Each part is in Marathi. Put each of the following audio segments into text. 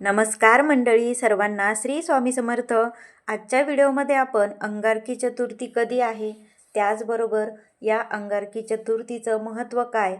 नमस्कार मंडळी, सर्वांना श्री स्वामी समर्थ। आजच्या व्हिडिओमध्ये आपण अंगारकी चतुर्थी कधी आहे, त्याचबरोबर या अंगारकी चतुर्थीचं महत्त्व काय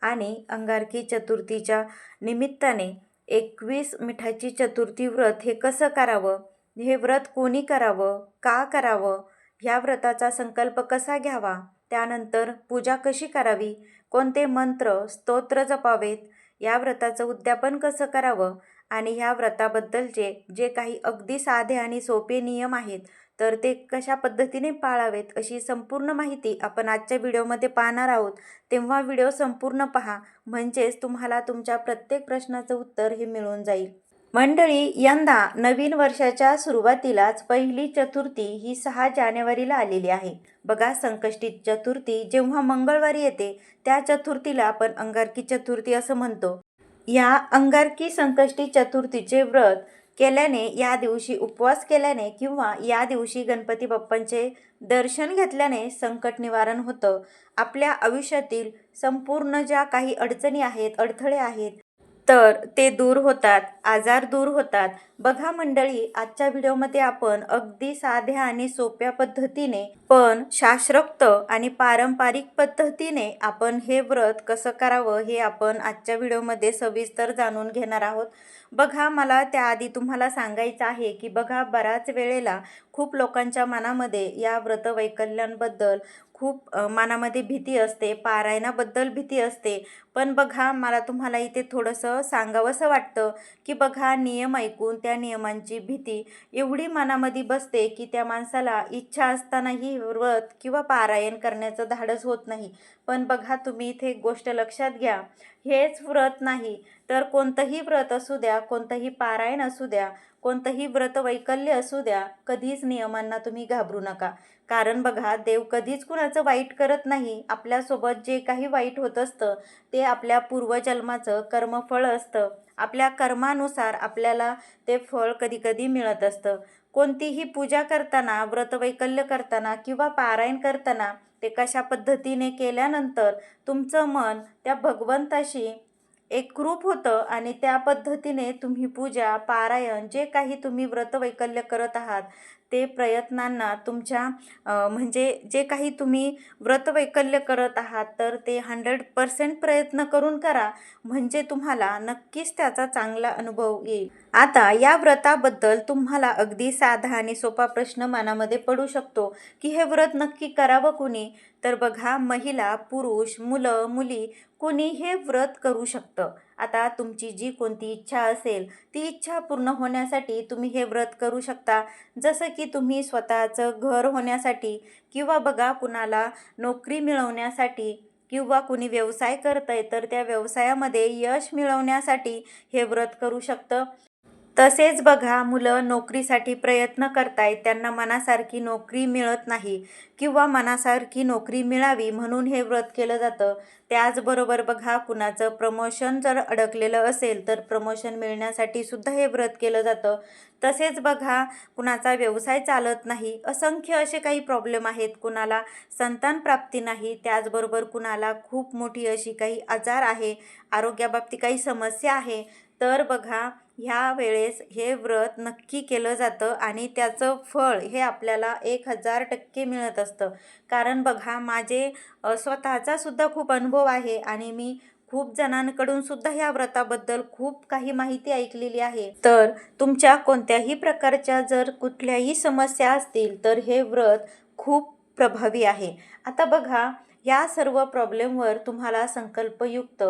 आणि अंगारकी चतुर्थीच्या निमित्ताने 21 मिठाची चतुर्थी व्रत हे कसं करावं, हे व्रत कोणी करावं, का करावं, ह्या व्रताचा संकल्प कसा घ्यावा, त्यानंतर पूजा कशी करावी, कोणते मंत्र स्तोत्र जपावेत, या व्रताचं उद्यापन कसं करावं आणि ह्या व्रताबद्दलचे जे काही अगदी साधे आणि सोपे नियम आहेत तर ते कशा पद्धतीने पाळावेत अशी संपूर्ण माहिती आपण आजच्या व्हिडिओमध्ये पाहणार आहोत। तेव्हा व्हिडिओ संपूर्ण पहा, म्हणजेच तुम्हाला तुमच्या प्रत्येक प्रश्नाचं उत्तर हे मिळून जाईल। मंडळी, यंदा नवीन वर्षाच्या सुरुवातीलाच पहिली चतुर्थी ही 6 जानेवारीला आलेली आहे। बघा, संकष्टी चतुर्थी जेव्हा मंगळवारी येते त्या चतुर्थीला आपण अंगारकी चतुर्थी असं म्हणतो। या अंगारकी संकष्टी चतुर्थीचे व्रत केल्याने, या दिवशी उपवास केल्याने किंवा या दिवशी गणपती बाप्पांचे दर्शन घेतल्याने संकट निवारण होतं। आपल्या आयुष्यातील संपूर्ण ज्या काही अडचणी आहेत, अडथळे आहेत तर ते दूर होतात, आजार दूर होतात। बघा मंडळी, आजच्या व्हिडिओमध्ये आपण अगदी साध्या आणि सोप्या पद्धतीने पण शास्त्रोक्त आणि पारंपरिक पद्धतीने आपण हे व्रत कसं करावं हे आपण आजच्या व्हिडिओमध्ये सविस्तर जाणून घेणार आहोत। बघा, मला त्याआधी तुम्हाला सांगायचं आहे की बघा, बऱ्याच वेळेला खूप लोकांच्या मनामध्ये या व्रतवैकल्यांबद्दल खूप मनामध्ये भीती असते, पारायणाबद्दल भीती असते। पण बघा, मला तुम्हाला इथे थोडंसं सांगावंसं वाटतं की बघा, नियम ऐकून त्या नियमांची भीती एवढी मनामध्ये बसते की त्या माणसाला इच्छा असतानाही व्रत किंवा पारायण करण्याचं धाडस होत नाही। पण बघा, तुम्ही इथे एक गोष्ट लक्षात घ्या, हेच व्रत नाही तर कोणतंही व्रत असू द्या, कोणतंही पारायण असू द्या, कोणतंही व्रतवैकल्य असू द्या, कधीच नियमांना तुम्ही घाबरू नका। कारण बघा, देव कधीच कुणाचं वाईट करत नाही। आपल्यासोबत जे काही वाईट होत असतं ते आपल्या पूर्वजन्माचं कर्मफळ असतं। आपल्या कर्मानुसार आपल्याला ते फळ कधी कधी मिळत असतं। कोणतीही पूजा करताना, व्रतवैकल्य करताना किंवा पारायण करताना ते कशा पद्धतीने केल्यानंतर तुमचं मन त्या भगवंताशी एकरूप होतं आणि त्या पद्धतीने तुम्ही पूजा, पारायण, जे काही तुम्ही व्रतवैकल्य करत आहात ते प्रयत्नांना तुमच्या म्हणजे जे काही तुम्ही व्रतवैकल्य करत आहात तर ते 100% प्रयत्न करून करा, म्हणजे तुम्हाला नक्कीच त्याचा चांगला अनुभव येईल। आता या व्रताबद्दल तुम्हाला अगदी साधा आणि सोपा प्रश्न मनामध्ये पडू शकतो की हे व्रत नक्की करावं कुणी? तर बघा, महिला, पुरुष, मुलं, मुली कोणी हे व्रत करू शकतं। आता तुमची जी कोणती इच्छा असेल ती इच्छा पूर्ण होण्यासाठी तुम्ही हे व्रत करू शकता। जसं की तुम्ही स्वतःचं घर होण्यासाठी किंवा बघा, कुणाला नोकरी मिळवण्यासाठी किंवा कुणी व्यवसाय करतंय तर त्या व्यवसायामध्ये यश मिळवण्यासाठी हे व्रत करू शकतं। तसेच बघा, मुलं नोकरीसाठी प्रयत्न करतायत, त्यांना मनासारखी नोकरी मिळत नाही किंवा मनासारखी नोकरी मिळावी म्हणून हे व्रत केलं जातं। त्याचबरोबर बघा, कुणाचं प्रमोशन जर अडकलेलं असेल तर प्रमोशन मिळण्यासाठी सुद्धा हे व्रत केलं जातं। तसेच बघा, कुणाचा व्यवसाय चालत नाही, असंख्य असे काही प्रॉब्लेम आहेत, कुणाला संतान प्राप्ती नाही, त्याचबरोबर कुणाला खूप मोठी अशी काही आजार आहे, आरोग्याबाबतीत काही समस्या आहे, तर बघा, ह्या वेळेस हे व्रत नक्की केलं जातं आणि त्याचं फळ हे आपल्याला 1000% मिळत असतं। कारण बघा, माझे स्वतःचा सुद्धा खूप अनुभव आहे आणि मी खूप जणांकडून सुद्धा ह्या व्रताबद्दल खूप काही माहिती ऐकलेली आहे। तर तुमच्या कोणत्याही प्रकारच्या जर कुठल्याही समस्या असतील तर हे व्रत खूप प्रभावी आहे। आता बघा, या सर्व प्रॉब्लेमवर तुम्हाला संकल्पयुक्त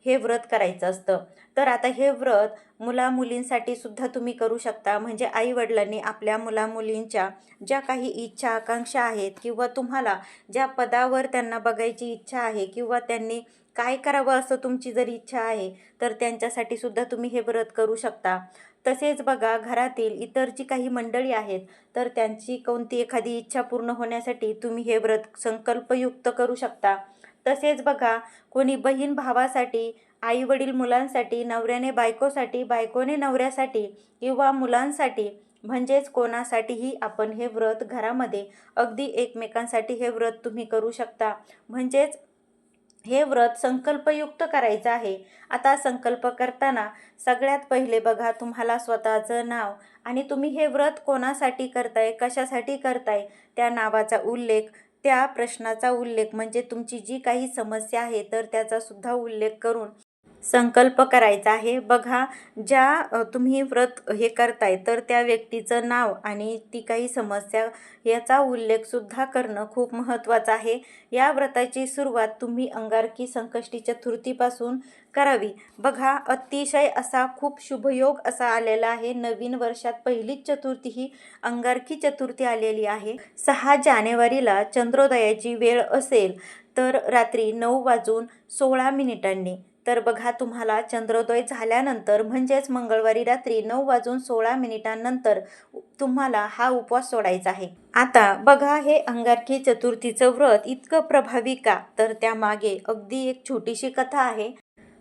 हे व्रत करायचं असतं। तर आता हे व्रत मुला-मुलींसाठी सुद्धा तुम्ही करू शकता, म्हणजे आई-वडिलांनी आपल्या मुला-मुलींच्या ज्या काही इच्छा, आकांक्षा आहेत किंवा तुम्हाला ज्या पदावर त्यांना बघायची इच्छा आहे किंवा त्यांनी काय करावं असं तुमची जर इच्छा आहे तर त्यांच्यासाठी सुद्धा तुम्ही हे व्रत करू शकता। तसेच बघा, घरातील इतर जी काही मंडळी आहेत तर त्यांची कोणती एखादी इच्छा पूर्ण होण्यासाठी तुम्ही हे व्रत संकल्पयुक्त करू शकता। तसेच बघा, कोणी बहीण भावासाठी, आई वडील मुलांसाठी, नवऱ्याने बायकोसाठी, बायकोने नवऱ्यासाठी किंवा मुलांसाठी, म्हणजेच कोणासाठीही आपण हे व्रत घरामध्ये अगदी एकमेकांसाठी हे व्रत तुम्ही करू शकता। म्हणजेच हे व्रत संकल्पयुक्त करायचं आहे. आता संकल्प करताना सगळ्यात पहिले बघा, तुम्हाला स्वतःचं नाव आणि तुम्ही हे व्रत कोणासाठी करताय, कशासाठी करताय, त्या नावाचा उल्लेख, त्या प्रश्नाचा उल्लेख, म्हणजे तुमची जी काही समस्या आहे तर त्याचा सुद्धा उल्लेख करून संकल्प करायचा आहे. बघा, तुम्ही व्रत हे करताय तर त्या व्यक्तीचं नाव आणि ती काही समस्या याचा उल्लेखसुद्धा करणं खूप महत्त्वाचं आहे. या व्रताची सुरुवात तुम्ही अंगारकी संकष्टी चतुर्थीपासून करावी. बघा, अतिशय असा खूप शुभयोग असा आलेला आहे. नवीन वर्षात पहिलीच चतुर्थी ही अंगारकी चतुर्थी आलेली आहे. 6 जानेवारीला चंद्रोदयाची वेळ असेल तर रात्री 9:16 तर बघा, तुम्हाला चंद्रोदय झाल्यानंतर म्हणजेच मंगळवारी रात्री 9:16 तुम्हाला हा उपवास सोडायचा आहे. आता बघा, हे अंगारकी चतुर्थीचं व्रत इतकं प्रभावी का, तर त्यामागे अगदी एक छोटीशी कथा आहे.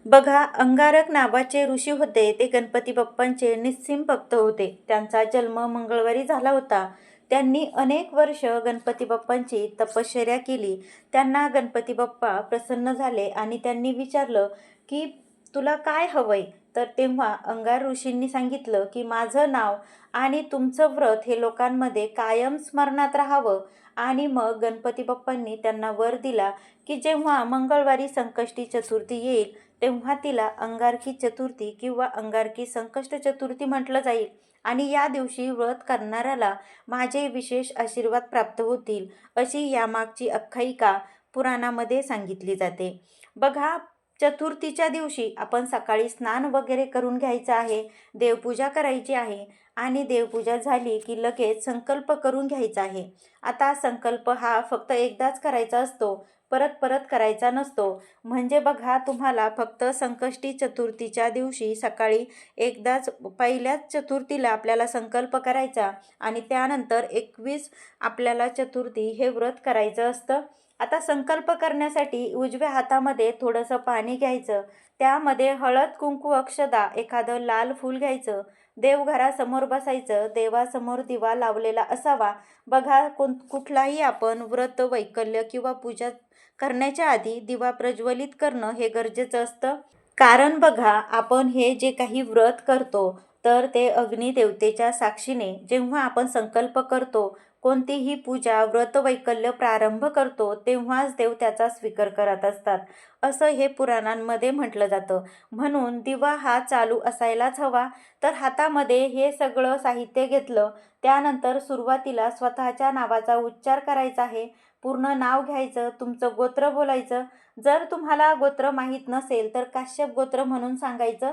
बघा, अंगारक नावाचे ऋषी होते. ते गणपती बाप्पांचे निस्सीम भक्त होते. त्यांचा जन्म मंगळवारी झाला होता. त्यांनी अनेक वर्ष गणपती बाप्पांची तपश्चर्या केली. त्यांना गणपती बाप्पा प्रसन्न झाले आणि त्यांनी विचारलं की तुला काय हवंय. तर तेव्हा अंगार ऋषींनी सांगितलं की माझं नाव आणि तुमचं व्रत हे लोकांमध्ये कायम स्मरणात राहावं. आणि मग गणपती बाप्पांनी त्यांना वर दिला की जेव्हा मंगळवारी संकष्टी चतुर्थी येईल तेव्हा तिला अंगारकी चतुर्थी किंवा अंगारकी संकष्ट चतुर्थी म्हटलं जाईल आणि या दिवशी व्रत करणाऱ्याला माझे विशेष आशीर्वाद प्राप्त होतील, अशी यामागची आख्यायिका पुराणामध्ये सांगितली जाते. बघा, चतुर्थीच्या दिवशी आपण सकाळी स्नान वगैरे करून घ्यायचं आहे, देवपूजा करायची आहे आणि देवपूजा झाली की लगेच संकल्प करून घ्यायचा आहे. आता संकल्प हा फक्त एकदाच करायचा असतो, परत परत करायचा नसतो. म्हणजे बघा, तुम्हाला फक्त संकष्टी चतुर्थीच्या दिवशी सकाळी एकदाच पहिल्याच चतुर्थीला आपल्याला संकल्प करायचा आणि त्यानंतर 21 आपल्याला चतुर्थी हे व्रत करायचं असतं. आता संकल्प करण्यासाठी उजव्या हातामध्ये थोडंसं पाणी घ्यायचं, त्यामध्ये हळद, कुंकू, अक्षदा, एखादं लाल फूल घ्यायचं, देवघरासमोर बसायचं, देवासमोर दिवा लावलेला असावा. बघा, कुठलाही आपण व्रत, वैकल्य किंवा पूजा करण्याच्या आधी दिवा प्रज्वलित करणं हे गरजेचं असतं. कारण बघा, आपण हे जे काही व्रत करतो तर ते अग्निदेवतेच्या साक्षीने जेव्हा आपण संकल्प करतो, कोणतीही पूजा, व्रत, वैकल्य प्रारंभ करतो तेव्हाच देव त्याचा स्वीकार करत असतात, असं हे पुराणांमध्ये म्हटलं जातं. म्हणून दिवा हा चालू असायलाच हवा. तर हातामध्ये हे सगळं साहित्य घेतलं. त्यानंतर सुरुवातीला स्वतःच्या नावाचा उच्चार करायचा आहे. पूर्ण नाव घ्यायचं, तुमचं गोत्र बोलायचं. जर तुम्हाला गोत्र माहीत नसेल तर काश्यप गोत्र म्हणून सांगायचं.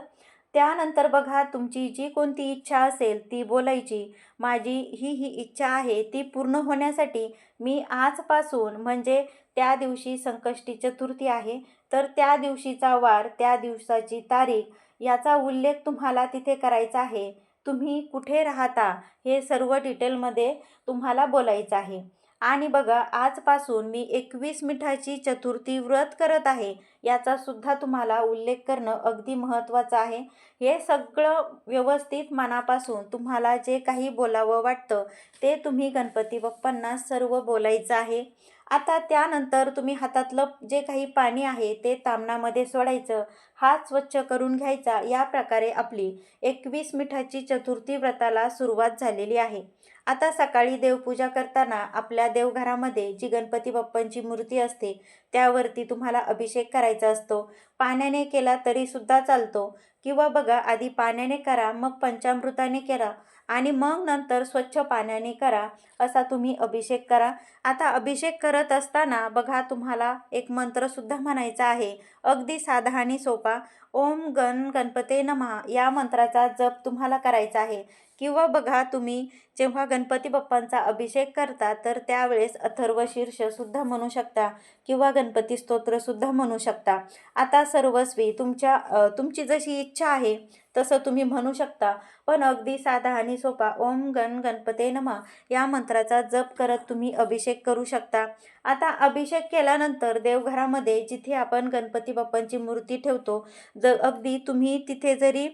त्यानंतर बघा, तुमची जी कोणती इच्छा असेल ती बोलायची. माझी ही इच्छा आहे, ती पूर्ण होण्यासाठी मी आजपासून, म्हणजे त्या दिवशी संकष्टी चतुर्थी आहे तर त्या दिवशीचा वार, त्या दिवसाची तारीख याचा उल्लेख तुम्हाला तिथे करायचा आहे. तुम्ही कुठे राहता हे सर्व डिटेलमध्ये तुम्हाला बोलायचं आहे. आणि बघा, आजपासून मी 21 मिठाची चतुर्थी व्रत करत आहे याचा सुद्धा तुम्हाला उल्लेख करणं अगदी महत्त्वाचं आहे. हे सगळं व्यवस्थित मनापासून तुम्हाला जे काही बोलावं वाटतं ते तुम्ही गणपती बाप्पांना सर्व बोलायचं आहे. आता त्यानंतर तुम्ही हातातलं जे काही पाणी आहे ते ताम्हणामध्ये सोडायचं, हात स्वच्छ करून घ्यायचा. या प्रकारे आपली 21 मिठाची चतुर्थी व्रताला सुरुवात झालेली आहे. आता सकाळी देवपूजा करताना आपल्या देवघरामध्ये जी गणपती बाप्पांची मूर्ती असते त्यावरती तुम्हाला अभिषेक करायचा असतो. पाण्याने केला तरी सुद्धा चालतो किंवा बघा, आधी पाण्याने करा, मग पंचामृताने करा आणि मग नंतर स्वच्छ पाण्याने करा, असा तुम्ही अभिषेक करा. आता अभिषेक करत असताना बघा, तुम्हाला एक मंत्रसुद्धा म्हणायचा आहे, अगदी साधा आणि सोपा. ओम गण गणपते नमः या मंत्राचा जप तुम्हाला करायचा आहे. किंवा बघा, तुम्ही जेव्हा गणपती बाप्पांचा अभिषेक करता तर त्यावेळेस अथर्व शीर्षसुद्धा म्हणू शकता किंवा गणपती स्तोत्रसुद्धा म्हणू शकता. आता सर्वस्वी तुमची जशी इच्छा आहे तसं तुम्ही म्हणू शकता, पण अगदी साधा आणि सोपा ओम गण गणपते नमः या मंत्राचा जप करत तुम्ही अभिषेक करू शकता. आता अभिषेक केल्यानंतर देवघरामध्ये जिथे आपण गणपती बाप्पांची मूर्ती ठेवतो, अगदी तुम्ही तिथे जरी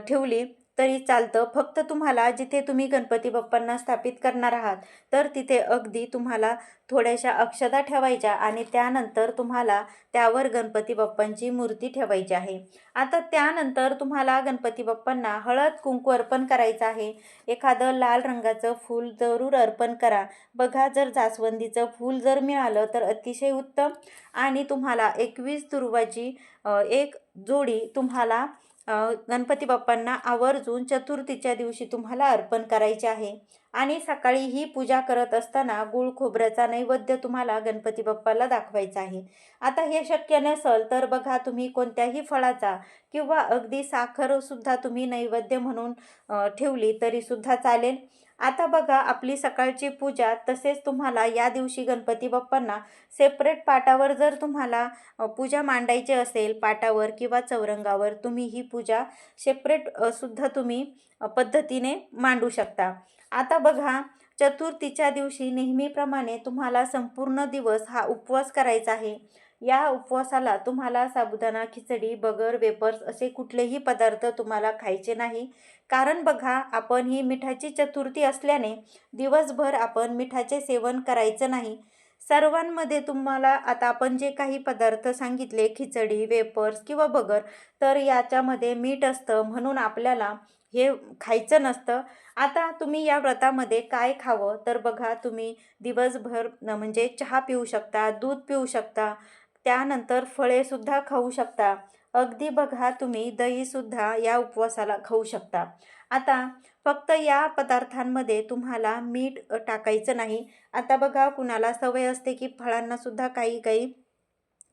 ठेवली तरी चालतं. फक्त तुम्हाला जिथे तुम्ही गणपती बाप्पांना स्थापित करणार आहात तर तिथे अगदी तुम्हाला थोड्याशा अक्षता ठेवायच्या आणि त्यानंतर तुम्हाला त्यावर गणपती बाप्पांची मूर्ती ठेवायची आहे. आता त्यानंतर तुम्हाला गणपती बाप्पांना हळद कुंकू अर्पण करायचं आहे. एखादं लाल रंगाचं फूल जरूर अर्पण करा. बघा, जर जास्वंदीचं फूल जर मिळालं तर अतिशय उत्तम. आणि तुम्हाला 21 दुर्वाची एक जोडी तुम्हाला गणपती बाप्पांना आवर्जून चतुर्थीच्या दिवशी तुम्हाला अर्पण करायचे आहे. आणि सकाळी ही पूजा करत असताना गूळ खोबऱ्याचा नैवेद्य तुम्हाला गणपती बाप्पाला दाखवायचा आहे. आता हे शक्य नसेल तर बघा, तुम्ही कोणत्याही फळाचा किंवा अगदी साखरसुद्धा तुम्ही नैवेद्य म्हणून ठेवली तरीसुद्धा चालेल. आता बघा, आपली सकाळची पूजा तसेच तुम्हाला या दिवशी गणपती बाप्पांना सेपरेट पाटावर जर तुम्हाला पूजा मांडायची असेल, पाटावर किंवा चौरंगावर तुम्ही ही पूजा सेपरेट सुद्धा तुम्ही पद्धतीने मांडू शकता. आता बघा, चतुर्थीच्या दिवशी नेहमीप्रमाणे तुम्हाला संपूर्ण दिवस हा उपवास करायचा आहे. या उपवासाला तुम्हाला साबुदाणा खिचडी, बगर, वेपर्स असे कुठलेही पदार्थ तुम्हाला खायचे नाही. कारण बघा, आपण ही मिठाची चतुर्थी असल्याने दिवसभर आपण मिठाचे सेवन करायचं नाही. सर्वांमध्ये तुम्हाला आता आपण जे काही पदार्थ सांगितले, खिचडी, वेपर्स किंवा बगर, तर याच्यामध्ये मीठ असतं म्हणून आपल्याला हे खायचं नसतं. आता तुम्ही या व्रतामध्ये काय खावं तर बघा, तुम्ही दिवसभर म्हणजे चहा पिऊ शकता, दूध पिऊ शकता, त्यानंतर फळेसुद्धा खाऊ शकता. अगदी बघा, तुम्ही दहीसुद्धा या उपवासाला खाऊ शकता. आता फक्त या पदार्थांमध्ये तुम्हाला मीठ टाकायचं नाही. आता बघा, कुणाला सवय असते की फळांना सुद्धा काही काही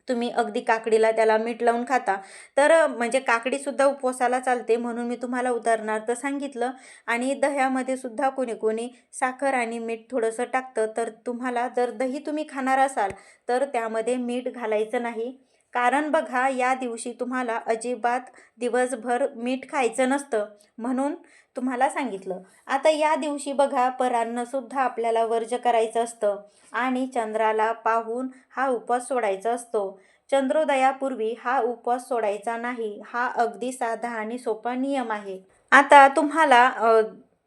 तुम्ही अगदी काकडीला त्याला मीठ लावून खाता, तर म्हणजे काकडीसुद्धा उपवासाला चालते म्हणून मी तुम्हाला उदाहरणार्थ सांगितलं. आणि दह्यामध्ये सुद्धा कोणी कोणी साखर आणि मीठ थोडंसं टाकतं. तर तुम्हाला जर दही तुम्ही खाणार असाल तर त्यामध्ये मीठ घालायचं नाही. कारण बघा, या दिवशी तुम्हाला अजिबात दिवसभर मीठ खायचं नसतं म्हणून तुम्हाला सांगितलं. आता या दिवशी बघा, परान्नसुद्धा आपल्याला वर्ज्य करायचं असतं आणि चंद्राला पाहून हा उपवास सोडायचा असतो. चंद्रोदयापूर्वी हा उपवास सोडायचा नाही. हा अगदी साधा आणि सोपा नियम आहे. आता तुम्हाला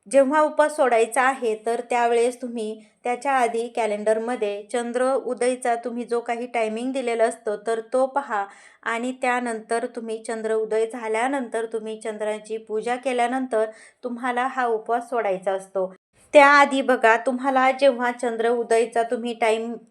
जेव्हा उपवास सोडायचा आहे तर त्यावेळेस तुम्ही त्याच्या आधी कॅलेंडरमध्ये चंद्र उदयचा तुम्ही जो काही टायमिंग दिलेला असतो तर तो पहा. आणि त्यानंतर तुम्ही चंद्र उदय झाल्यानंतर तुम्ही चंद्राची पूजा केल्यानंतर तुम्हाला हा उपवास सोडायचा असतो. त्याआधी बघा, तुम्हाला जेव्हा चंद्र उदयचा तुम्ही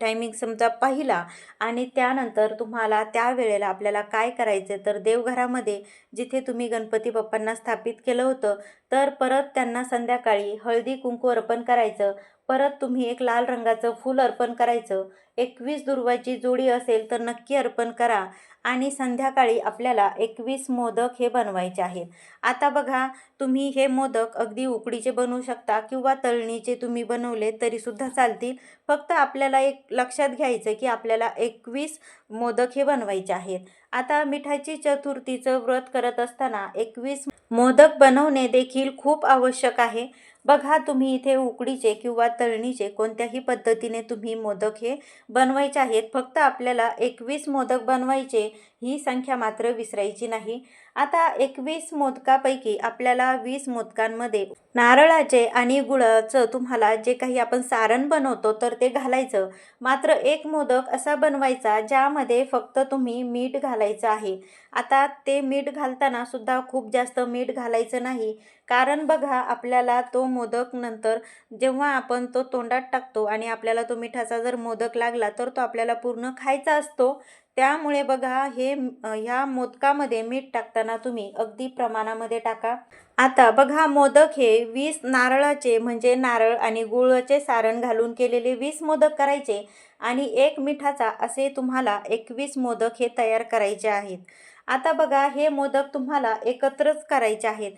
टायमिंग समजा पाहिला आणि त्यानंतर तुम्हाला त्यावेळेला आपल्याला काय करायचे तर देवघरामध्ये जिथे तुम्ही गणपती बाप्पांना स्थापित केलं होतं तर परत त्यांना संध्याकाळी हळदी कुंकू अर्पण करायचं. परत तुम्ही एक लाल रंगाचं फूल अर्पण करायचं. 21 दुर्वाची जोडी असेल तर नक्की अर्पण करा. आणि संध्याकाळी आपल्याला 21 मोदक हे बनवायचे आहेत. आता बघा, तुम्ही हे मोदक अगदी उकडीचे बनवू शकता किंवा तळणीचे तुम्ही बनवले तरीसुद्धा चालतील. फक्त आपल्याला एक लक्षात घ्यायचं की आपल्याला 21 मोदक हे बनवायचे आहेत. आता मिठाची चतुर्थीचं व्रत करत असताना 21 मोदक बनवणे देखील खूप आवश्यक आहे. बघा, तुम्ही इथे उकडीचे किंवा तळणीचे कोणत्याही पद्धतीने तुम्ही मोदक हे बनवायचे आहेत. फक्त आपल्याला 21 मोदक बनवायचे, ही संख्या मात्र विसरायची नाही. आता 21 मोदकापैकी आपल्याला 20 मोदकांमध्ये नारळाचे आणि गुळाचं तुम्हाला जे काही आपण सारण बनवतो तर ते घालायचं. मात्र एक मोदक असा बनवायचा ज्यामध्ये फक्त तुम्ही मीठ घालायचं आहे. आता ते मीठ घालताना सुद्धा खूप जास्त मीठ घालायचं नाही. कारण बघा, आपल्याला तो मोदक नंतर जेव्हा आपण तो तोंडात टाकतो आणि आपल्याला तो मिठाचा जर मोदक लागला तर तो आपल्याला पूर्ण खायचा असतो. त्यामुळे बघा, ह्या मोदकामध्ये मीठ टाकताना तुम्ही अगदी प्रमाणामध्ये टाका. आता बघा, मोदक हे 20 नारळाचे म्हणजे नारळ आणि गुळाचे सारण घालून केलेले 20 मोदक करायचे आणि एक मिठाचा असे तुम्हाला 21 मोदक हे तयार करायचे आहेत. आता बघा, हे मोदक तुम्हाला एकत्रच करायचे आहेत.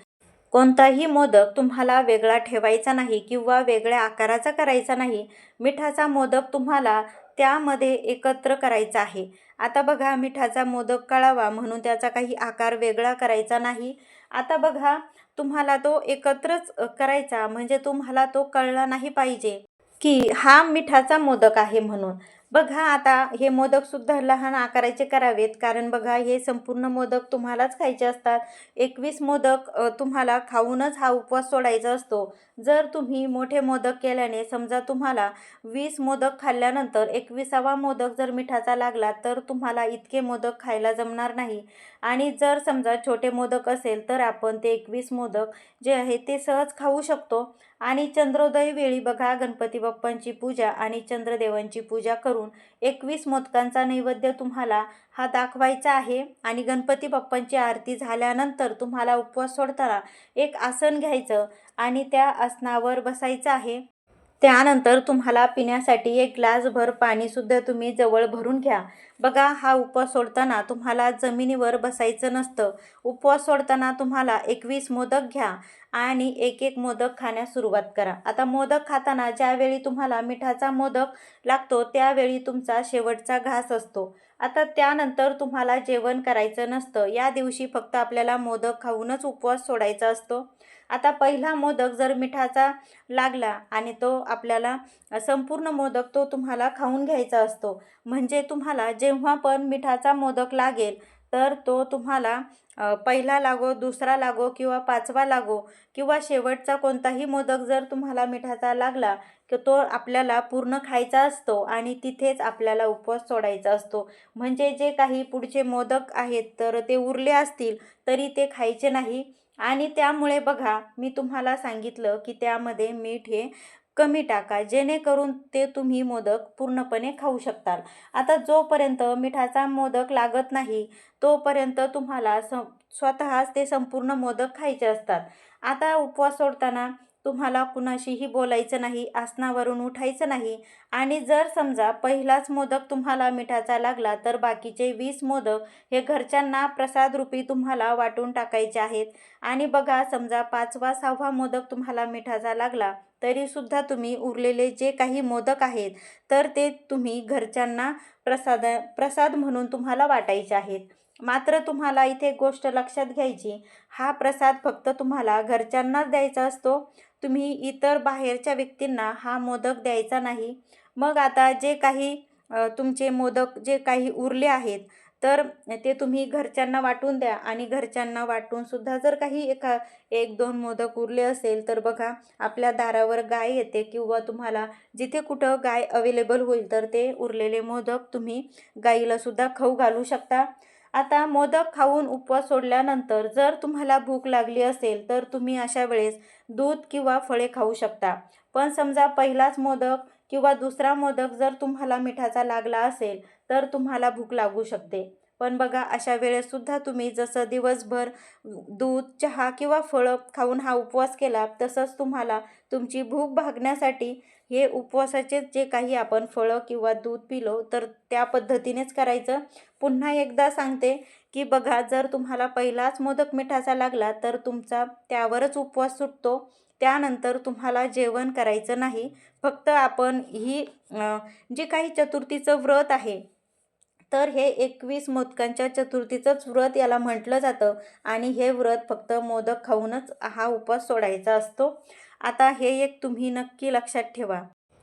कोणताही मोदक तुम्हाला वेगळा ठेवायचा नाही किंवा वेगळ्या आकाराचा करायचा नाही. मिठाचा मोदक तुम्हाला त्यामध्ये एकत्र करायचा आहे. आता बघा, मिठाचा मोदक कळावा म्हणून त्याचा काही आकार वेगळा करायचा नाही. आता बघा, तुम्हाला तो एकत्रच करायचा म्हणजे तुम्हाला तो कळला नाही पाहिजे की हा मिठाचा मोदक आहे म्हणून. बघा आता हे मोदकसुद्धा लहान आकाराचे करावेत, कारण बघा हे संपूर्ण मोदक तुम्हालाच खायचे असतात. 21 मोदक तुम्हाला खाऊनच हा उपवास सोडायचा असतो. जर तुम्ही मोठे मोदक केल्याने समजा तुम्हाला 20 मोदक खाल्ल्यानंतर 21वा मोदक जर मिठाचा लागला तर तुम्हाला इतके मोदक खायला जमणार नाही. आणि जर समजा छोटे मोदक असेल तर आपण ते 21 मोदक जे आहे ते सहज खाऊ शकतो. आणि चंद्रोदय वेळी बघा गणपती बाप्पांची पूजा आणि चंद्रदेवांची पूजा करून 21 मोदकांचा नैवेद्य तुम्हाला हा दाखवायचा आहे. आणि गणपती बाप्पांची आरती झाल्यानंतर तुम्हाला उपवास सोडताना एक आसन घ्यायचं आणि त्या आसनावर बसायचं आहे. त्यानंतर तुम्हाला पिण्यासाठी एक ग्लासभर पाणीसुद्धा तुम्ही जवळ भरून घ्या. बघा हा उपवास सोडताना तुम्हाला जमिनीवर बसायचं नसतं. उपवास सोडताना तुम्हाला 21 मोदक घ्या आणि एक एक मोदक खाण्यास सुरुवात करा. आता मोदक खाताना ज्यावेळी तुम्हाला मिठाचा मोदक लागतो त्यावेळी तुमचा शेवटचा घास असतो. आता त्यानंतर तुम्हाला जेवण करायचं नसतं. या दिवशी फक्त आपल्याला मोदक खाऊनच उपवास सोडायचा असतो. आता पहिला मोदक जर मिठाचा लागला आणि तो आपल्याला संपूर्ण मोदक तो तुम्हाला खाऊन घ्यायचा असतो. म्हणजे तुम्हाला जेव्हा पण मिठाचा मोदक लागेल तर तो तुम्हाला पहिला लागो, दुसरा लागो किंवा 5वा लागो किंवा शेवटचा कोणताही मोदक जर तुम्हाला मिठाचा लागला की तो आपल्याला पूर्ण खायचा असतो आणि तिथेच आपल्याला उपवास सोडायचा असतो. म्हणजे जे काही पुढचे मोदक आहेत तर ते उरले असतील तरी ते खायचे नाही. आणि त्यामुळे बघा मी तुम्हाला सांगितलं की त्यामध्ये मीठ हे कमी टाका, जेणेकरून ते तुम्ही मोदक पूर्णपणे खाऊ शकताल. आता जोपर्यंत मिठाचा मोदक लागत नाही तोपर्यंत तुम्हाला स्वतःच ते संपूर्ण मोदक खायचे असतात. आता उपवास सोडताना तुम्हाला कुणाशीही बोलायचं नाही, आसनावरून उठायचं नाही. आणि जर समजा पहिलाच मोदक तुम्हाला मिठाचा लागला तर बाकीचे 20 मोदक हे घरच्यांना प्रसाद रूपी तुम्हाला वाटून टाकायचे आहेत. आणि बघा समजा 5वा 6वा मोदक तुम्हाला मिठाचा लागला तरीसुद्धा तुम्ही उरलेले जे काही मोदक आहेत तर ते तुम्ही घरच्यांना प्रसाद म्हणून तुम्हाला वाटायचे आहेत. मात्र तुम्हाला इथे एक गोष्ट लक्षात घ्यायची, हा प्रसाद फक्त तुम्हाला घरच्यांनाच द्यायचा असतो. तुम्ही इतर बाहेरच्या व्यक्तींना हा मोदक द्यायचा नाही. मग आता जे काही तुमचे मोदक जे काही उरले आहेत तर ते तुम्ही घरच्यांना वाटून द्या. आणि घरच्यांना वाटून सुद्धा जर काही 1-2 मोदक उरले असेल तर बघा आपल्या दारावर गाय येते किंवा तुम्हाला जिथे कुठं गाय अवेलेबल होईल तर ते उरलेले मोदक तुम्ही गाईला सुद्धा खाऊ घालू शकता. आता मोदक खाऊन उपवास सोडल्यानंतर जर तुम्हाला भूक लागली असेल तर तुम्ही अशा वेळेस दूध किंवा फळे खाऊ शकता. पण समजा पहिलाच मोदक किंवा दुसरा मोदक जर तुम्हाला मिठाचा लागला असेल तर तुम्हाला भूक लागू शकते. पण बघा अशा वेळेससुद्धा तुम्ही जसं दिवसभर दूध, चहा किंवा फळं खाऊन हा उपवास केला तसंच तुम्हाला तुमची भूक भागण्यासाठी हे उपवासाचे जे काही आपण फळं किंवा दूध पिलो तर त्या पद्धतीनेच करायचं. पुन्हा एकदा सांगते की बघा जर तुम्हाला पहिलाच मोदक मिठाचा लागला तर तुमचा त्यावरच उपवास सुटतो. त्यानंतर तुम्हाला जेवण करायचं नाही. फक्त आपण ही जे काही चतुर्थीचं व्रत आहे तर हे 21 मोदकांच्या चतुर्थीचंच व्रत याला म्हटलं जातं. आणि हे व्रत फक्त मोदक खाऊनच हा उपवास सोडायचा असतो. आता हे एक तुम्ही नक्की लक्षात ठेवा.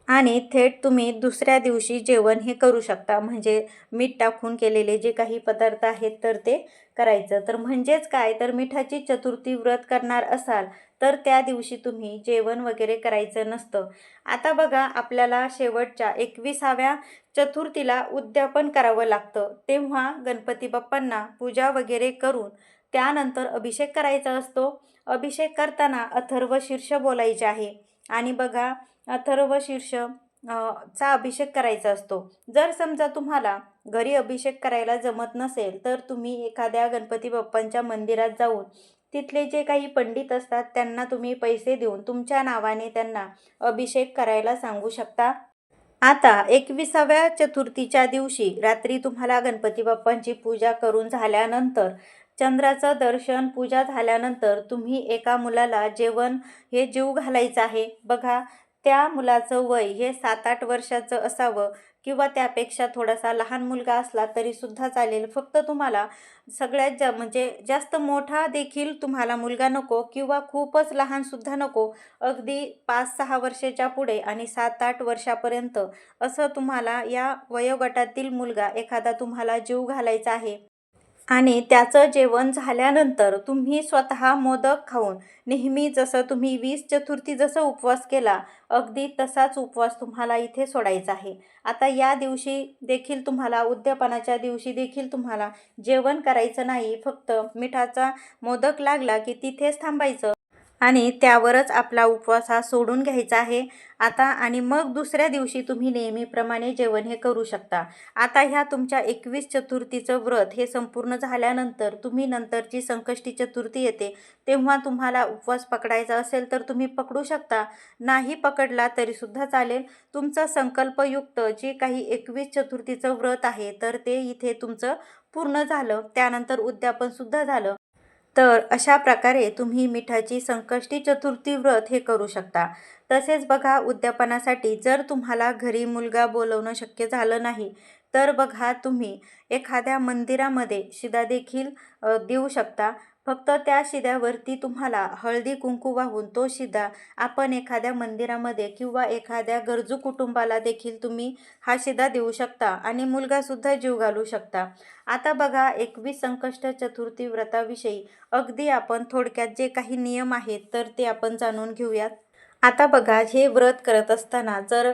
आणि थेट तुम्ही दुसऱ्या दिवशी जेवण हे करू शकता. म्हणजे मीठ टाकून केलेले जे काही पदार्थ आहेत तर ते करायचं. तर म्हणजेच काय तर मिठाची चतुर्थी व्रत करणार असाल तर त्या दिवशी तुम्ही जेवण वगैरे करायचं नसतं. आता बघा आपल्याला शेवटच्या 21व्या चतुर्थीला उद्यापन करावं लागतं. तेव्हा गणपती बाप्पांना पूजा वगैरे करून त्यानंतर अभिषेक करायचा असतो. अभिषेक करताना अथर्वशीर्ष बोलायचे आहे. आणि बघा अथर्वशीर्ष चा अभिषेक करायचा असतो. जर समजा तुम्हाला घरी अभिषेक करायला जमत नसेल तर तुम्ही एखाद्या गणपती बाप्पांच्या मंदिरात जाऊन तिथले जे काही पंडित असतात त्यांना तुम्ही पैसे देऊन तुमच्या नावाने त्यांना अभिषेक करायला सांगू शकता. आता 21व्या चतुर्थीच्या दिवशी रात्री तुम्हाला गणपती बाप्पांची पूजा करून झाल्यानंतर चंद्राचं दर्शन, पूजा झाल्यानंतर तुम्ही एका मुलाला जेवण हे जेवू घालायचं आहे. बघा त्या मुलाचं वय हे 7-8 वर्षाचं असावं. किंवा त्यापेक्षा थोडासा लहान मुलगा असला तरीसुद्धा चालेल. फक्त तुम्हाला सगळ्यात म्हणजे जास्त मोठा देखील तुम्हाला मुलगा नको किंवा खूपच लहानसुद्धा नको. अगदी 5-6 वर्षाच्या पुढे आणि 7-8 वर्षापर्यंत असं तुम्हाला या वयोगटातील मुलगा एखादा तुम्हाला जीव घालायचा आहे. आणि त्याचं जेवण झाल्यानंतर तुम्ही स्वतः मोदक खाऊन नेहमी जसं तुम्ही 20 चतुर्थी जसं उपवास केला, अगदी तसाच उपवास तुम्हाला इथे सोडायचा आहे. आता या दिवशी देखील तुम्हाला उद्यापनाच्या दिवशी देखील तुम्हाला जेवण करायचं नाही. फक्त मिठाचा मोदक लागला की तिथेच थांबायचं आणि त्यावरच आपला उपवास हा सोडून घ्यायचा आहे. आता आणि मग दुसऱ्या दिवशी तुम्ही नेहमीप्रमाणे जेवण हे करू शकता. आता ह्या तुमच्या 21 चतुर्थीचं व्रत हे संपूर्ण झाल्यानंतर तुम्ही नंतरची संकष्टी चतुर्थी येते, तेव्हा तुम्हाला उपवास पकडायचा असेल तर तुम्ही पकडू शकता. नाही पकडला तरीसुद्धा चालेल. तुमचं संकल्पयुक्त जे काही 21 चतुर्थीचं व्रत आहे तर ते इथे तुमचं पूर्ण झालं. त्यानंतर उद्यापनसुद्धा झालं. तर अशा प्रकारे तुम्ही मिठाची संकष्टी चतुर्थी व्रत हे करू शकता. तसेच बघा, उद्यापनासाठी जर तुम्हाला घरी मुलगा बोलवणं शक्य झालं नाही, तर बघा तुम्ही एखाद्या मंदिरामध्ये शिदा देखील देऊ शकता. फक्त त्या शिद्यावरती तुम्हाला हळदी कुंकू वाहून तो शिदा आपण एखाद्या मंदिरामध्ये किंवा एखाद्या गरजू कुटुंबाला देखील तुम्ही हा शिदा देऊ शकता आणि मुलगासुद्धा जीव घालू शकता. आता बघा, 21 संकष्ट चतुर्थी व्रताविषयी अगदी आपण थोडक्यात जे काही नियम आहेत तर ते आपण जाणून घेऊयात. आता बघा, हे व्रत करत असताना जर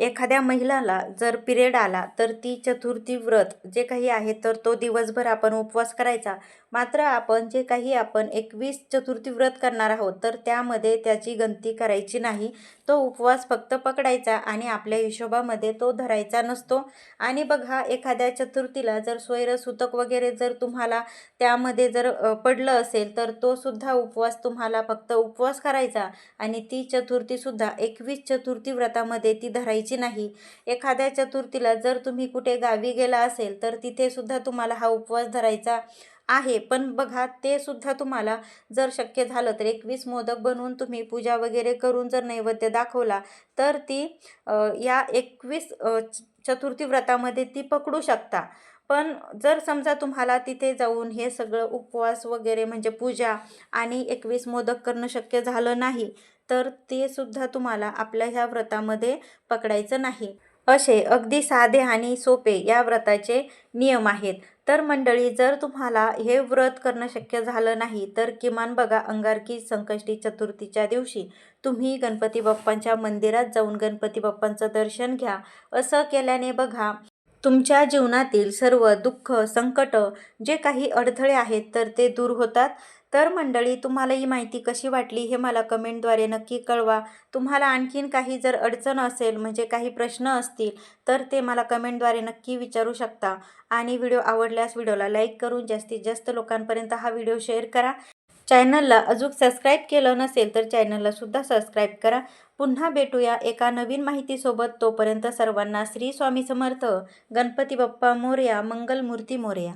एखाद्या महिलाला जर पिरियड आला तर ती चतुर्थी व्रत जे काही आहे तर तो दिवसभर आपण उपवास करायचा. मात्र आपण जे काही आपण 21 चतुर्थी व्रत करणार आहोत तर त्यामध्ये त्याची गणती करायची नाही. तो उपवास फक्त पकडायचा आणि आपल्या हिशोबामध्ये तो धरायचा नसतो. आणि बघा, एखाद्या चतुर्थीला जर स्वैरसूतक वगैरे जर तुम्हाला त्यामध्ये जर पडलं असेल तर तो सुद्धा उपवास तुम्हाला फक्त उपवास करायचा आणि ती चतुर्थीसुद्धा 21 चतुर्थी व्रतामध्ये ती धरायची नाही. एखाद्या चतुर्थीला जर तुम्ही कुठे गावी गेला असेल तर तिथे सुद्धा तुम्हाला हा उपवास धरायचा आहे. पण बघा, ते सुद्धा तुम्हाला जर शक्य झालं तर 21 मोदक बनवून तुम्ही पूजा वगैरे करून जर नैवेद्य दाखवला तर ती या 21 चतुर्थी व्रतामध्ये ती पकडू शकता. पण जर समजा तुम्हाला तिथे जाऊन हे सगळं उपवास वगैरे म्हणजे पूजा आणि 21 मोदक करणं शक्य झालं नाही, तर ते सुद्धा तुम्हाला आपल्या ह्या व्रतामध्ये पकडायचं नाही. असे अगदी साधे आणि सोपे या व्रताचे नियम आहेत. तर मंडळी, जर तुम्हाला हे व्रत करणं शक्य झालं नाही तर किमान बघा, अंगारकी संकष्टी चतुर्थीच्या दिवशी तुम्ही गणपती बाप्पांच्या मंदिरात जाऊन गणपती बाप्पांचं दर्शन घ्या. असं केल्याने बघा, तुमच्या जीवनातील सर्व दुःख, संकट, जे काही अडथळे आहेत तर ते दूर होतात. तर मंडळी, तुम्हाला ही माहिती कशी वाटली हे मला कमेंटद्वारे नक्की कळवा. तुम्हाला आणखीन काही जर अडचण असेल म्हणजे काही प्रश्न असतील तर ते मला कमेंटद्वारे नक्की विचारू शकता. आणि व्हिडिओ आवडल्यास व्हिडिओला लाईक करून जास्तीत जास्त लोकांपर्यंत हा व्हिडिओ शेअर करा. चॅनलला अजून सबस्क्राईब केलं नसेल तर चॅनललासुद्धा सबस्क्राईब करा. पुन्हा भेटूया एका नवीन माहितीसोबत. तोपर्यंत सर्वांना श्री स्वामी समर्थ. गणपती बाप्पा मोरया. मंगलमूर्ती मोरया.